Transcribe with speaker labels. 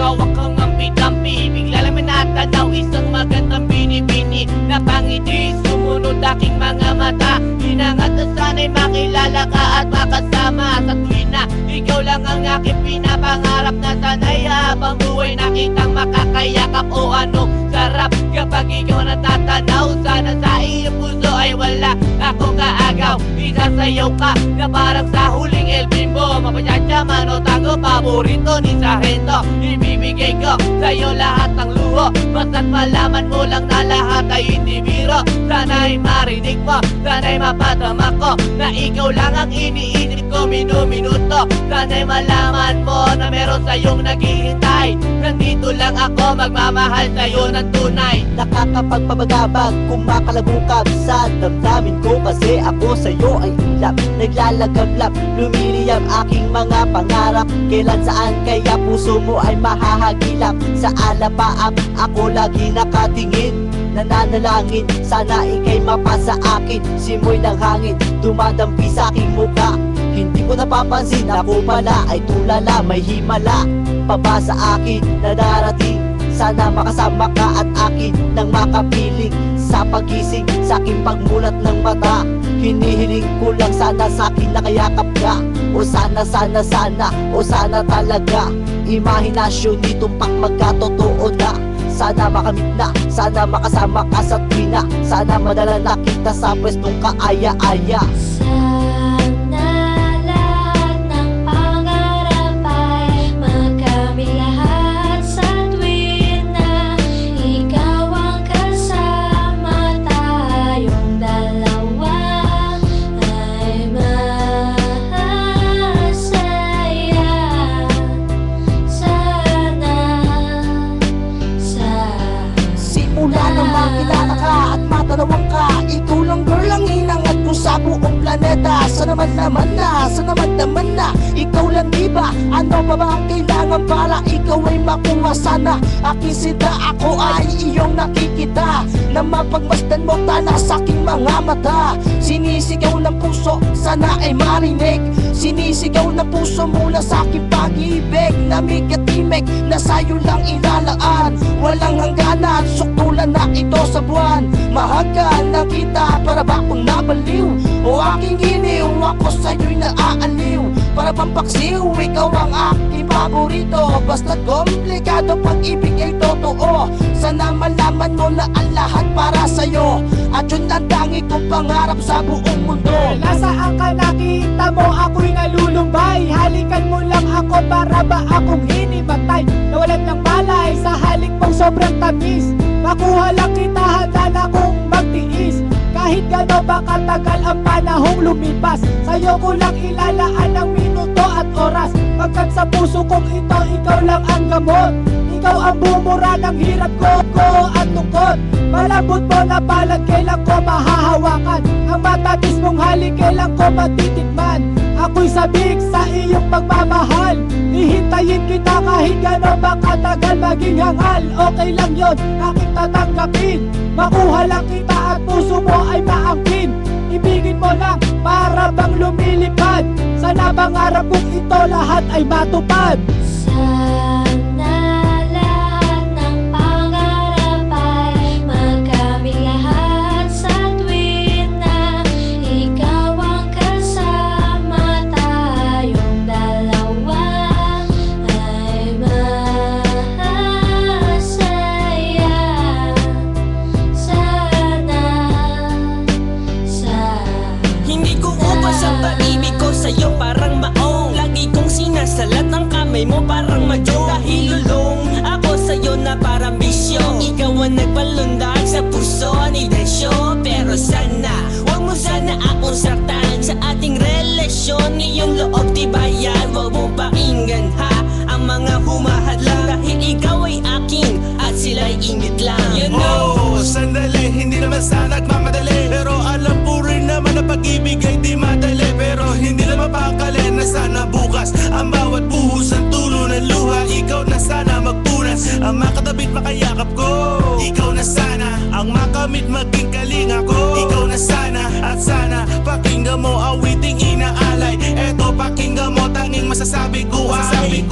Speaker 1: Hawak kang ampi-dampi, bigla lang may natanaw isang magandang bini-bini na pangiti, sumunod aking mga mata. Hinangat na sana'y makilala ka at makasama sa tuwin na ikaw lang ang aking pinapangarap na sana'y habang buhay nakitang makakayakap. O anong sarap kapag ikaw natatanaw, sana sa iyong puso ay wala akong kaagaw. Isasayaw ka na parang sa huling El Bimbo, mapachatsa man o tango, paborito ni Sargento. Ibibigay ko sa'yo lahat ng luho, basta't malaman mo lang na lahat ay hindi biro. Sana'y marinig mo, sana'y mapadama ko na ikaw lang ang iniisip ko minuminuto. Sana'y malaman mo na meron sa'yong naghihintay. Nandito lang ako magmamahal sa'yo ng tunay.
Speaker 2: Nakakapagpabagabag, kumakalabukab sa damdamin ko, kasi ako sa'yo ay ulap. Naglalagablap, lumiliyab aking mga pangarap. Kailan saan kaya puso mo ay mahahagilap? Sa alapaap ako lagi nakatingin, nananalangin sana ika'y mapasa akin. Simoy ng hangin dumadampi sa aking muka, hindi ko napapansin ako pala ay tulala. May himala pa ba sa akin na darating? Sana makasama ka at akin nang makapiling sa pagising, sa aking pagmulat ng mata. Hinihiling ko lang sana sa akin nakayakap ka. O sana, sana, sana, o sana talaga. Imahinasyon nitong magkatotoo na. Sana makamit na, sana makasama ka sa tuwina. Sana madala na kita sa pwestong kaaya-aya. Matanawang ka, ikaw lang girl ang hinangat ko sa buong planeta. Sana naman na, ikaw lang diba? Ano pa ba ang kailangan para ikaw ay makuha? Sana aking sinta, ako ay iyong nakikita, na mapagmasdan mo tala sa aking mga mata. Sinisigaw ng puso, sana ay marinig. Sinisigaw ng puso mula sa aking pag-ibig, na migatimik na sa'yo lang ilalaan. Walang hangganan, suktulan na ito sa buwan. Mahagkan na kita, para ba akong nabaliw? O aking giniw, ako sa'yo'y naaaliw. Para bang paksiw, ikaw ang aking paborito. Basta't komplikado, pag-ibig ay totoo. Sana malaman mo na ang lahat para sa'yo, at yun ang tangi kong pangarap sa buong mundo.
Speaker 3: Nasaan ka, nakita mo ako'y nalulumbay? Halikan mo lang ako, para ba akong hinimatay? Nawalan ng malay sa halik mong sobrang tamis. Makuha lang kita, handa na kong magtiis. Kahit gano'n ba katagal ang panahong lumipas, sa'yo ko lang ilalaan ang minuto at oras. Pagkat sa puso kong ito, ikaw lang ang gamot. Ikaw ang bumura ng hirap ko at tungkot. Malambot mo na palad, kailan ko mahahawakan? Ang matatis mong halik, kailan ko matitikman? Ako'y sabik sa iyong pagmamahal. Hihintayin kita kahit gano'n ba katagal, maging hangal. Okay lang yon, aking tatanggapin. Makuha lang kita at puso mo ay maangkin. Ibigin mo lang para bang lumilipad. Sana pangarap kong ito lahat ay matupad.
Speaker 4: Sa'yo parang maong, lagi kong sinasalat ang kamay mo parang majong. Dahil lulong ako sa'yo na parang bisyo, ikaw ang nagpalundag sa puso ni desyo. Pero sana, huwag mo sana akong saktan sa ating relasyon. Iyong loob tibayan, huwag mo pakinggan ha ang mga humahadlang. Dahil ikaw ay akin at sila'y ingit lang. You know,
Speaker 5: sandali, hindi naman sana nagmamadali. Pero alam ko rin naman na pag-ibig ay di madali. Pero hindi na mapakali na sana bukas ang bawat buhos ng tulo ng luha. Ikaw na sana magpunas, ang makatabit makayakap ko. Ikaw na sana ang makamit maging kalinga ko. Ikaw na sana at sana pakinggan mo awiting inaalay. Eto pakinggan mo, tanging masasabi ko ay